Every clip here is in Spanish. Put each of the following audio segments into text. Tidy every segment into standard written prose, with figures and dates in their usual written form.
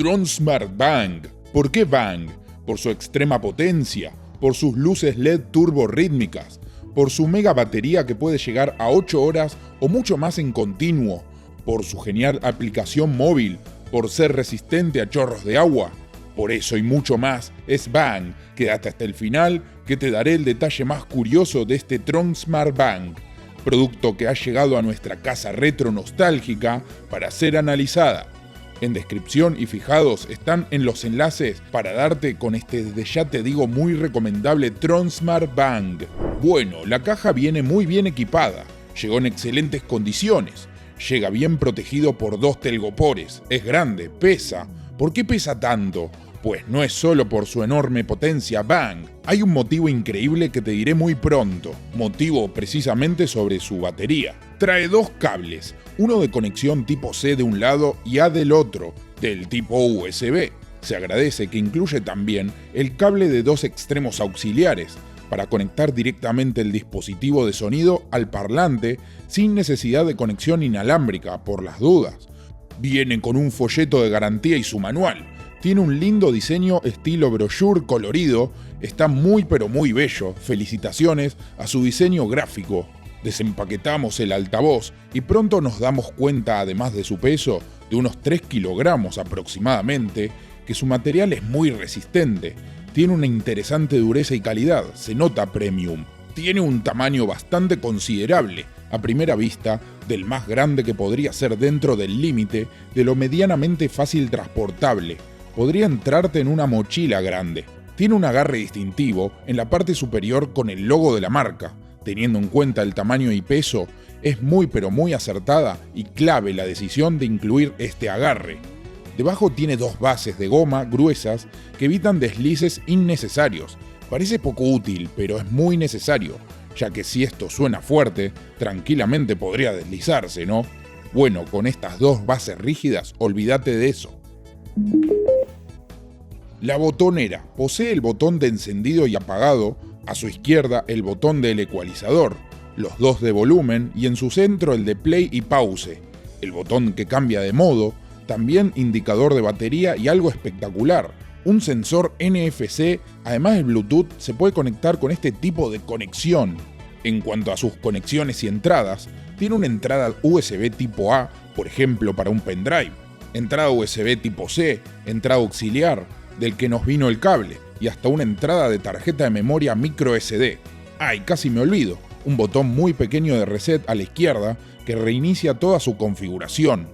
Tron Smart Bang. ¿Por qué Bang? Por su extrema potencia, por sus luces LED turbo rítmicas, por su mega batería que puede llegar a 8 horas o mucho más en continuo, por su genial aplicación móvil, por ser resistente a chorros de agua. Por eso y mucho más es Bang. Quédate hasta el final que te daré el detalle más curioso de este Tron Smart Bang, producto que ha llegado a nuestra casa retro nostálgica para ser analizada. En descripción y fijados están en los enlaces para darte con este, desde ya te digo, muy recomendable Tron Smart Bang. Bueno, la caja viene muy bien equipada, llegó en excelentes condiciones, llega bien protegido por 2 telgopores, es grande, pesa. ¿Por qué pesa tanto? Pues no es solo por su enorme potencia Bang, hay un motivo increíble que te diré muy pronto, motivo precisamente sobre su batería. Trae 2 cables, uno de conexión tipo C de un lado y A del otro, del tipo USB. Se agradece que incluye también el cable de 2 extremos auxiliares, para conectar directamente el dispositivo de sonido al parlante sin necesidad de conexión inalámbrica, por las dudas. Viene con un folleto de garantía y su manual. Tiene un lindo diseño estilo brochure colorido, está muy pero muy bello, felicitaciones a su diseño gráfico. Desempaquetamos el altavoz y pronto nos damos cuenta, además de su peso, de unos 3 kilogramos aproximadamente, que su material es muy resistente. Tiene una interesante dureza y calidad, se nota premium. Tiene un tamaño bastante considerable, a primera vista, del más grande que podría ser dentro del límite de lo medianamente fácil transportable. Podría entrarte en una mochila grande. Tiene un agarre distintivo en la parte superior con el logo de la marca. Teniendo en cuenta el tamaño y peso, es muy pero muy acertada y clave la decisión de incluir este agarre. Debajo tiene 2 bases de goma gruesas que evitan deslices innecesarios. Parece poco útil, pero es muy necesario, ya que si esto suena fuerte, tranquilamente podría deslizarse, ¿no? Bueno, con estas 2 bases rígidas, olvídate de eso. La botonera posee el botón de encendido y apagado, a su izquierda el botón del ecualizador, los 2 de volumen y en su centro el de play y pause, el botón que cambia de modo, también indicador de batería y algo espectacular, un sensor NFC. Además el Bluetooth se puede conectar con este tipo de conexión. En cuanto a sus conexiones y entradas, tiene una entrada USB tipo A, por ejemplo para un pendrive, entrada USB tipo C, entrada auxiliar, del que nos vino el cable, y hasta una entrada de tarjeta de memoria micro SD. ¡Ay, casi me olvido! Un botón muy pequeño de reset a la izquierda que reinicia toda su configuración.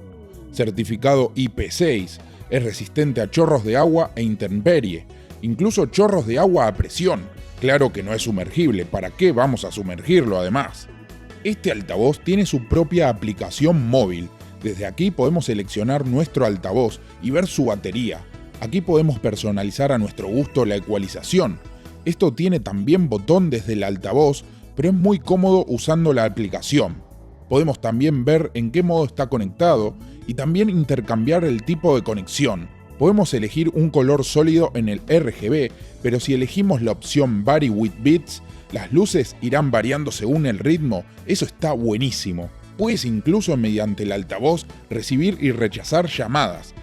Certificado IP6, es resistente a chorros de agua e intemperie, incluso chorros de agua a presión. Claro que no es sumergible, ¿para qué vamos a sumergirlo además? Este altavoz tiene su propia aplicación móvil. Desde aquí podemos seleccionar nuestro altavoz y ver su batería. Aquí podemos personalizar a nuestro gusto la ecualización. Esto tiene también botón desde el altavoz, pero es muy cómodo usando la aplicación. Podemos también ver en qué modo está conectado y también intercambiar el tipo de conexión. Podemos elegir un color sólido en el RGB, pero si elegimos la opción Vary with Beats, las luces irán variando según el ritmo. Eso está buenísimo. Puedes incluso mediante el altavoz recibir y rechazar llamadas.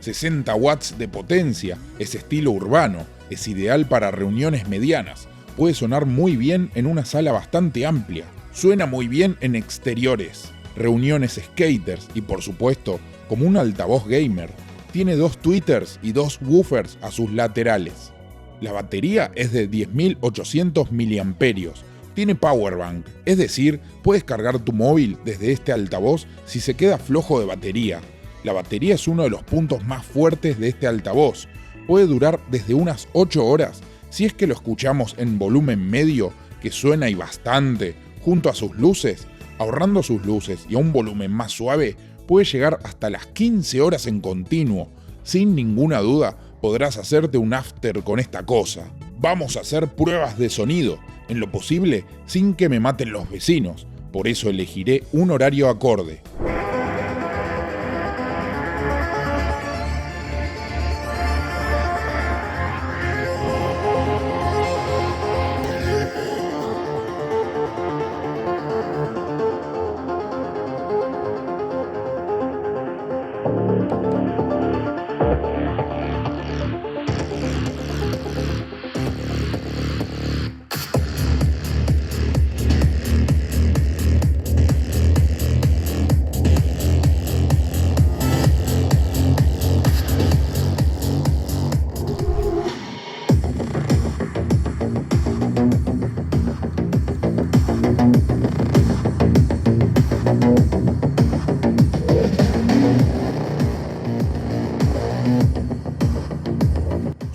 60 watts de potencia, es estilo urbano, es ideal para reuniones medianas. Puede sonar muy bien en una sala bastante amplia. Suena muy bien en exteriores, reuniones skaters y por supuesto, como un altavoz gamer. Tiene 2 tweeters y 2 woofers a sus laterales. La batería es de 10.800 mAh. Tiene powerbank, es decir, puedes cargar tu móvil desde este altavoz si se queda flojo de batería. La batería es uno de los puntos más fuertes de este altavoz. Puede durar desde unas 8 horas si es que lo escuchamos en volumen medio, que suena y bastante, junto a sus luces. Ahorrando sus luces y a un volumen más suave, puede llegar hasta las 15 horas en continuo. Sin ninguna duda, podrás hacerte un after con esta cosa. Vamos a hacer pruebas de sonido, en lo posible sin que me maten los vecinos. Por eso elegiré un horario acorde.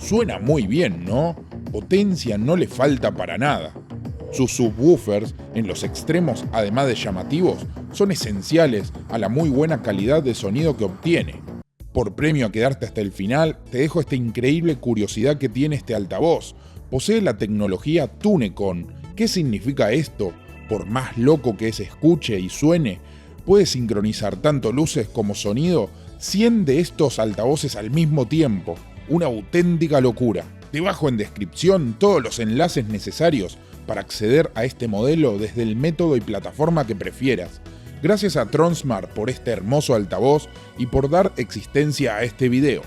Suena muy bien, ¿no? Potencia no le falta para nada. Sus subwoofers, en los extremos además de llamativos, son esenciales a la muy buena calidad de sonido que obtiene. Por premio a quedarte hasta el final, te dejo esta increíble curiosidad que tiene este altavoz. Posee la tecnología TuneCon. ¿Qué significa esto? Por más loco que se escuche y suene, puede sincronizar tanto luces como sonido 100 de estos altavoces al mismo tiempo. Una auténtica locura. Te dejo en descripción todos los enlaces necesarios para acceder a este modelo desde el método y plataforma que prefieras. Gracias a Tronsmart por este hermoso altavoz y por dar existencia a este video.